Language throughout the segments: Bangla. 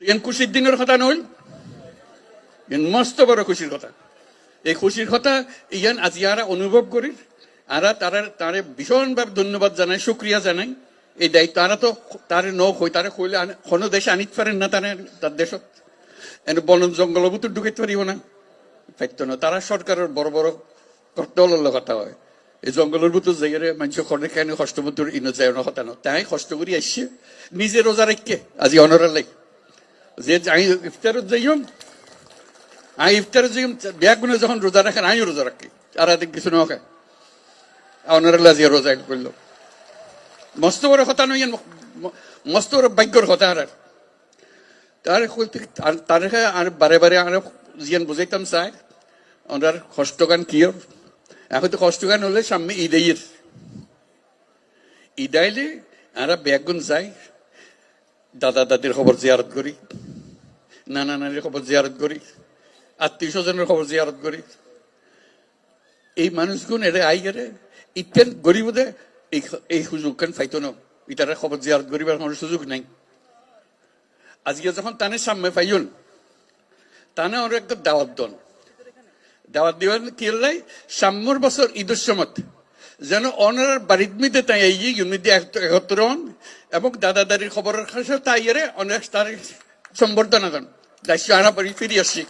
ইয়ান খুশির দিনের কথা নইল, ইয়ান মস্ত বড় খুশির কথা। এই খুশির কথা ইয়ান আজ ইয়ারা অনুভব করি, আরা তারে ভীষণভাবে ধন্যবাদ জানাই, শুক্রিয়া জানাই। এই দায়িত্ব আরা তো তারে নই, তারে কইলে কোনো দেশে আনিতে পারেন না, তার দেশত এনে বন জঙ্গল ভিতর ঢুকাইতে পারিব না, পাইত না। তারা সরকারের বড় বড় দলের কথা হয়, এই জঙ্গলের ভিতর জায়গায় মানুষ খড়ে কেন কষ্ট ভিতর ইনো যায় না কথা না। তাই কষ্ট করি আসছে নিজে রোজা রেখে আজি অনরের লাই যে আমি ইফতারত যাইম, আমি ইফতারে যাইম ব্যাগ গুনে যখন রোজা রাখেন আমি রোজা রাখি, আর এদিক কিছু না খায় অনরের লাজিয়া রোজা করলো। মস্ত বড় কথা নই, মস্ত বড় ভাগ্যর কথা। আর তার আর বারে বারে আর জিয়ান বুঝাইতাম চাই ওনার কষ্টগান কিয়। এখন তো কষ্টগান হলে সামনে ঈদের ঈদ আইলে আমরা ব্যাগুন যাই, দাদা দাদির খবর জিয়ারত করি, নানা নানির খবর জিয়ারত করি, আত্মীয় স্বজনের খবর জিয়ারত করি। এই মানুষগুন এরে আই গেলে ইতেন গরিবদে এই সুযোগ কেন পাইতো না, ইটারা খবর জিয়ারত করিবার কোনো সুযোগ নাই। আজকে যখন তানে সামনে পাইন তানে ওর একটা দাওয়াত দন, দাওয়াত দিবেন কি লাই সাম্যর বছর ঈদের সময় যেন অনার বাড়ির মিদে তাই ইউনিটি একত্র হন এবং দাদা দাদির খবরের কাছে তাই এরে অনেক তার সম্বর্ধনা দেন। দায়িত্ব আনা পারি ফিরে আসছি।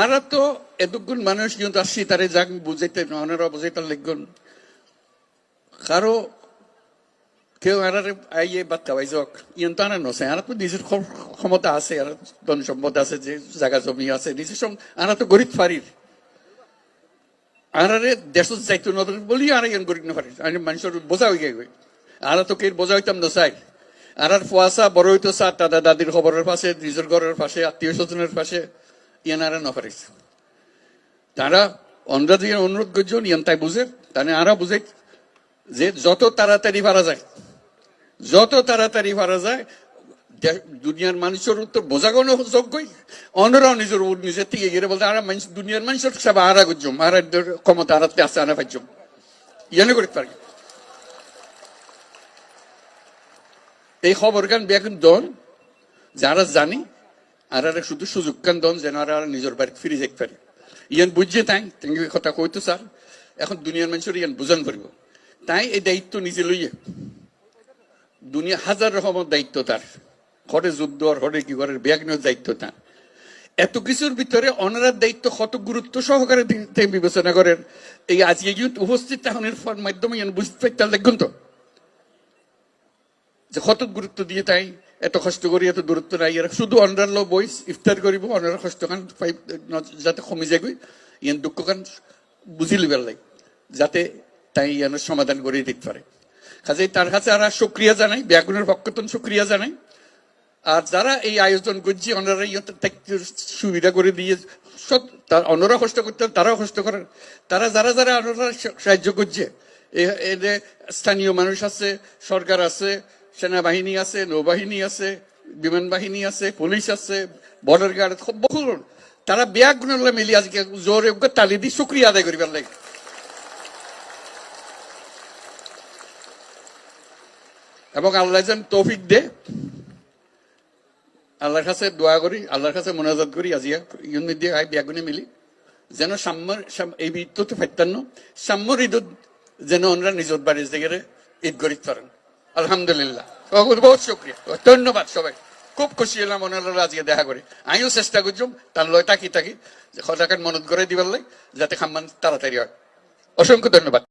আর তো এতগুণ মানুষ কিন্তু আসছি তারে যাক বুঝাইতে অনারা বুঝাইতে লিখগুন কারো কেউ আর আইয়ে বাদ খাওয়াই যাক ইয়ন তো আনার নছে। আর তো নিজের ক্ষমতা আছে, আর ধন সম্পদ আছে, যে জায়গা জমি আছে নিজের আর তো গরিব ফারির আর দেশ যাইতো না বলি আর ইয়ন গরিব না ফারির মানুষের বোঝা হয়ে গে। আর তো কে বোঝা হইতাম না চাই, আর ফুয়াশা বড় হইতো চা দাদা দাদির খবরের পাশে, নিজের ঘরের পাশে, আত্মীয় স্বজনের পাশে ইয়ান আর না পারিস। তারা অন্যরা দিয়ে অনুরোধ করছেন ইয়ান তাই বুঝে, তাহলে আরা বুঝে যে যত তাড়াতাড়ি পারা যায়, যত তাড়াতাড়ি পারা যায় দুনিয়ার মানুষের উত্তর বোঝাগোনো যোগ্যই অন্যরাও নিজের থেকে গিয়ে বলতে আর দুনিয়ার মানুষের সব আরা করছম, আর ক্ষমতা আরাতে আসে আনা পাইছম ইয়ানে করতে পারি। এই খবর গান বেগুন দন যারা জানি আর শুধু সুযোগ কান দন যেন আর নিজের বাড়িতে ফিরে যেতে পারি। ইয়ান বুঝছে তাই কথা কইতো স্যার, এখন দুনিয়ার মানুষের ইয়ান বুঝান পারিব। তাই এই দায়িত্ব নিজে লইয়ে দুনিয়া হাজার রকমের দায়িত্ব তার, হরে যুদ্ধ আর হরে কি করে ব্যাগনের দায়িত্ব তার। এত কিছুর ভিতরে অনারার দায়িত্ব কত গুরুত্ব সহকারে বিবেচনা করেন। এই আজকে কিন্তু উপস্থিত তাহনের মাধ্যমে বুঝতে পারতাম দেখুন তো যে কত গুরুত্ব দিয়ে তাই এত কষ্ট করি, এত দূরত্ব নাই। এরা শুধু অনার লো বই ইফতার করিব, অনার কষ্ট খান যাতে কমে যায় ইয়ান দুঃখ খান বুঝি লিবার লাগে যাতে তাই ইয়ানোর সমাধান করে দিতে পারে। কাজে তার কাছে আর শুক্রিয়া জানাই, ব্যাগুনের পক্ষতন শুক্রিয়া জানাই। আর যারা এই আয়োজন করছে ওনারা সুবিধা করে দিয়ে সব অন্যরা কষ্ট করতে তারাও কষ্ট করেন। তারা যারা যারা ওনারা সাহায্য করছে, এদের স্থানীয় মানুষ আছে, সরকার আছে, সেনাবাহিনী আছে, নৌবাহিনী আছে, বিমান বাহিনী আছে, পুলিশ আছে, বর্ডার গার্ড বহু তারা ব্যাগুনের মিলি আজকে জোরে তালি দিয়ে শুক্রিয়া আদায় করিবার লাগে। এবং আল্লাহ যেন তৌফিক দে, আল্লাহর কাছে দোয়া করি, আল্লাহর কাছে মোনাজাত করি আজিয়া ইউনিট দিয়ে ব্যাগুনে মিলি যেন সাম্যর এই ঈদ তো ফাইতান্ন সাম্যর ঈদ যেন ওনারা নিজের বাড়ির জায়গায় ঈদ করিতে পারেন। আলহামদুলিল্লাহ, বহুত শুক্রিয়া, ধন্যবাদ সবাই। খুব খুশি হলাম ওনারা আজকে দেখা করি। আমিও চেষ্টা করছি তার লয় থাকি যে সদাকার মনত করে দিবার লাই যাতে খাম্মান তাড়াতাড়ি হয়। অসংখ্য ধন্যবাদ।